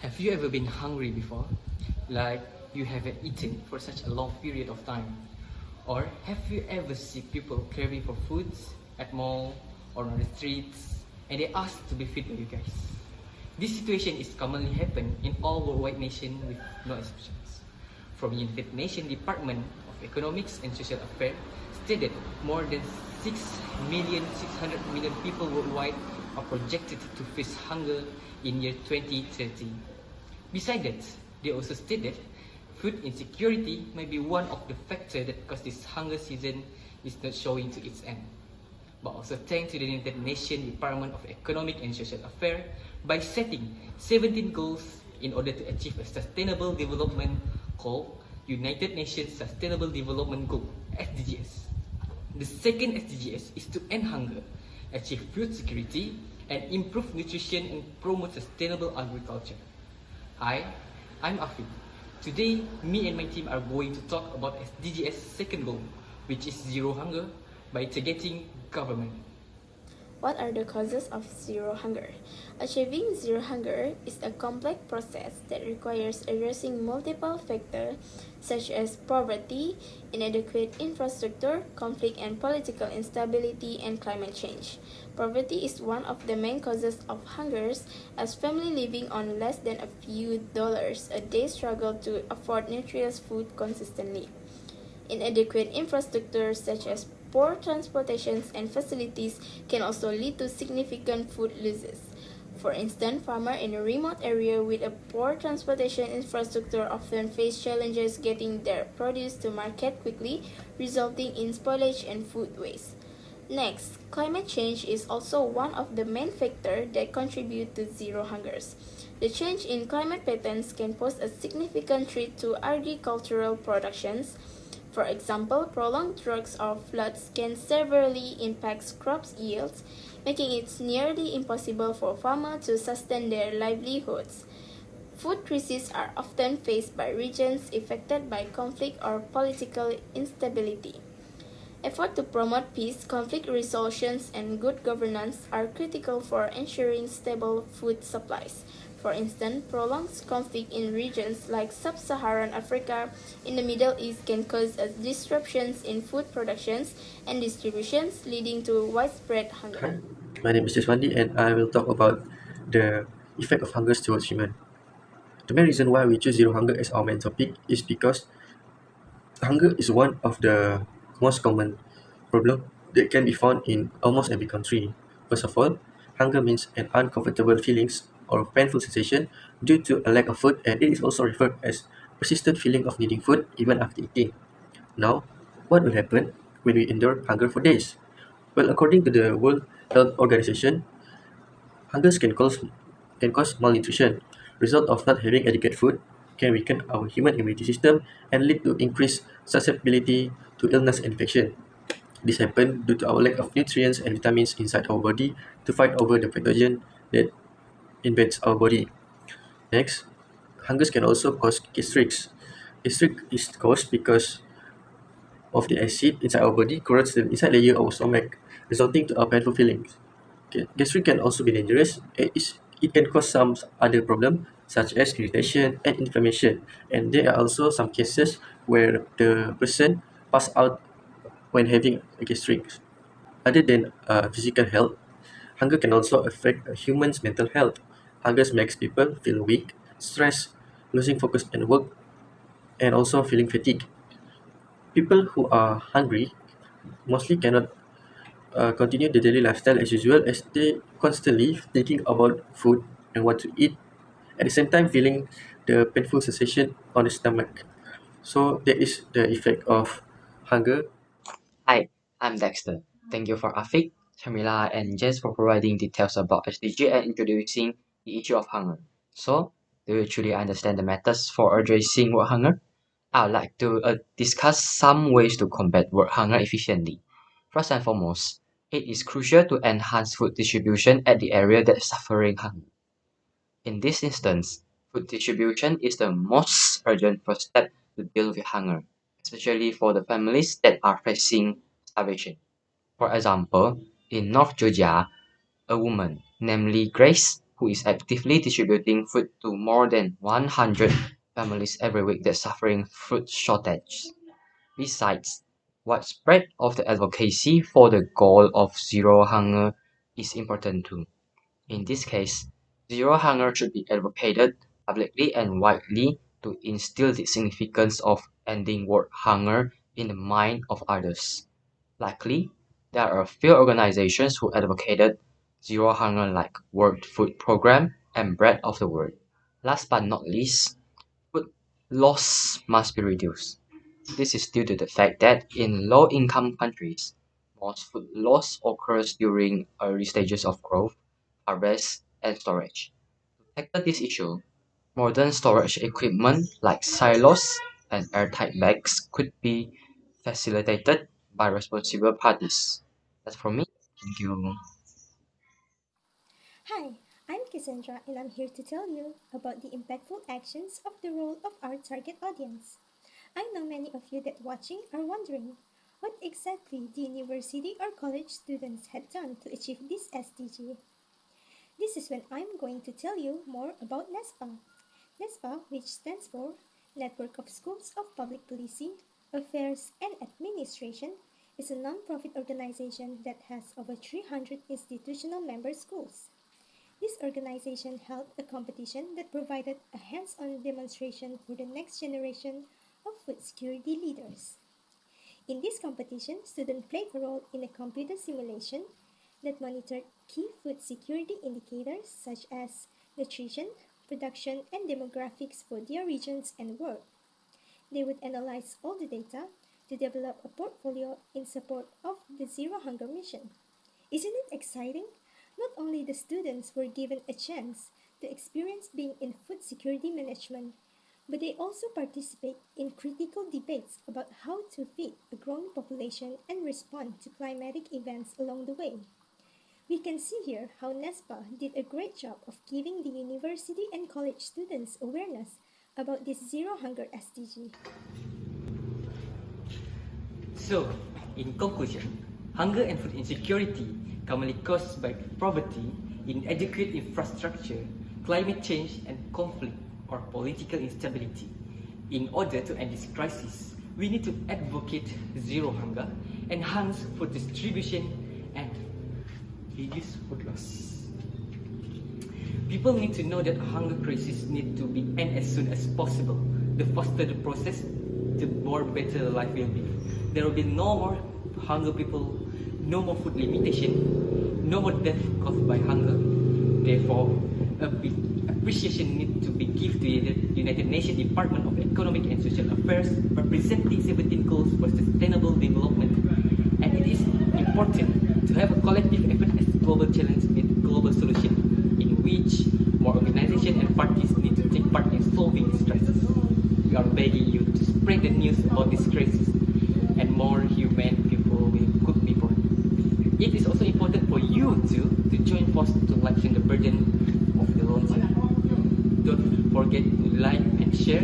Have you ever been hungry before? Like you haven't eaten for such a long period of time? Or have you ever seen people craving for foods at mall or on the streets and they ask to be fed by you guys? This situation is commonly happen in all worldwide nations with no exceptions. From United Nations Department of Economics and Social Affairs stated more than 6,600,000,000 people worldwide are projected to face hunger in year 2030. Besides that, they also stated food insecurity may be one of the factors that cause this hunger season is not showing to its end. But also thanks to the United Nations Department of Economic and Social Affairs by setting 17 goals in order to achieve a sustainable development called United Nations Sustainable Development Goal, SDGs. The second SDGs is to end hunger, achieve food security, and improve nutrition and promote sustainable agriculture. Hi, I'm Afid. Today, me and my team are going to talk about SDGs' second goal, which is zero hunger, by targeting government. What are the causes of zero hunger? Achieving zero hunger is a complex process that requires addressing multiple factors such as poverty, inadequate infrastructure, conflict and political instability, and climate change. Poverty is one of the main causes of hungers, as families living on less than a few dollars a day struggle to afford nutritious food consistently. Inadequate infrastructure such as poor transportation and facilities can also lead to significant food losses. For instance, farmers in a remote area with a poor transportation infrastructure often face challenges getting their produce to market quickly, resulting in spoilage and food waste. Next, climate change is also one of the main factors that contribute to zero hungers. The change in climate patterns can pose a significant threat to agricultural productions. For example, prolonged droughts or floods can severely impact crops yields, making it nearly impossible for farmers to sustain their livelihoods. Food crises are often faced by regions affected by conflict or political instability. Efforts to promote peace, conflict resolutions, and good governance are critical for ensuring stable food supplies. For instance, prolonged conflict in regions like sub-Saharan Africa in the Middle East can cause disruptions in food productions and distributions, leading to widespread hunger. Hi, my name is Deswandi and I will talk about the effect of hunger towards human. The main reason why we choose zero hunger as our main topic is because hunger is one of the most common problem that can be found in almost every country. First of all, hunger means an uncomfortable feelings or painful sensation due to a lack of food, and it is also referred as persistent feeling of needing food even after eating. Now, what will happen when we endure hunger for days? Well, according to the World Health Organization, hunger can cause malnutrition. Result of not having adequate food can weaken our human immunity system and lead to increased susceptibility to illness and infection. This happens due to our lack of nutrients and vitamins inside our body to fight over the pathogen that invades our body. Next, hunger can also cause gastrics. Gastric is caused because of the acid inside our body corrodes the inside layer of our stomach, resulting to a painful feelings. Okay. Gastric can also be dangerous. It can cause some other problem such as irritation and inflammation. And there are also some cases where the person pass out when having a gastric. Other than physical health, hunger can also affect a human's mental health. Hunger makes people feel weak, stressed, losing focus at work, and also feeling fatigue. People who are hungry mostly cannot continue the daily lifestyle as usual as they constantly thinking about food and what to eat, at the same time feeling the painful sensation on the stomach. So that is the effect of hunger. Hi, I'm Dexter. Thank you for Afik, Shamila, and Jess for providing details about SDG and introducing the issue of hunger. So, do you truly understand the methods for addressing world hunger? I would like to discuss some ways to combat world hunger efficiently. First and foremost, it is crucial to enhance food distribution at the area that is suffering hunger. In this instance, food distribution is the most urgent first step to deal with hunger, especially for the families that are facing starvation. For example, in North Georgia, a woman, namely Grace, who is actively distributing food to more than 100 families every week that suffering food shortage. Besides, widespread of the advocacy for the goal of zero hunger is important too. In this case, zero hunger should be advocated publicly and widely to instill the significance of ending world hunger in the mind of others. Luckily, there are a few organizations who advocated zero hunger like World Food Programme and Bread of the World. Last but not least, food loss must be reduced. This is due to the fact that in low-income countries, most food loss occurs during early stages of growth, harvest, and storage. To tackle this issue, modern storage equipment like silos and airtight bags could be facilitated by responsible parties. That's from me. Thank you. Hi, I'm Cassandra and I'm here to tell you about the impactful actions of the role of our target audience. I know many of you that watching are wondering what exactly the university or college students had done to achieve this SDG. This is when I'm going to tell you more about NESPA. NESPA, which stands for Network of Schools of Public Policy, Affairs and Administration, is a non-profit organization that has over 300 institutional member schools. This organization held a competition that provided a hands-on demonstration for the next generation of food security leaders. In this competition, students played a role in a computer simulation that monitored key food security indicators such as nutrition, production, and demographics for their regions and world. They would analyze all the data to develop a portfolio in support of the Zero Hunger mission. Isn't it exciting? Not only the students were given a chance to experience being in food security management, but they also participate in critical debates about how to feed a growing population and respond to climatic events along the way. We can see here how NESPA did a great job of giving the university and college students awareness about this Zero Hunger SDG. So, in conclusion, hunger and food insecurity commonly caused by poverty, inadequate infrastructure, climate change, and conflict or political instability. In order to end this crisis, we need to advocate zero hunger, enhance food distribution, and reduce food loss. People need to know that hunger crisis need to be end as soon as possible. The faster the process, the more better life will be. There will be no more hunger people, no more food limitation, no more death caused by hunger. Therefore, a big appreciation needs to be given to the United Nations Department of Economic and Social Affairs representing 17 goals for sustainable development. And it is important to have a collective effort as global challenge with global solution in which more organizations and parties need to take part in solving this crisis. We are begging you to spread the news about this crisis and more human people could be born. It is also important for you to join forces to lighten the burden of the loneliness. Don't forget to like and share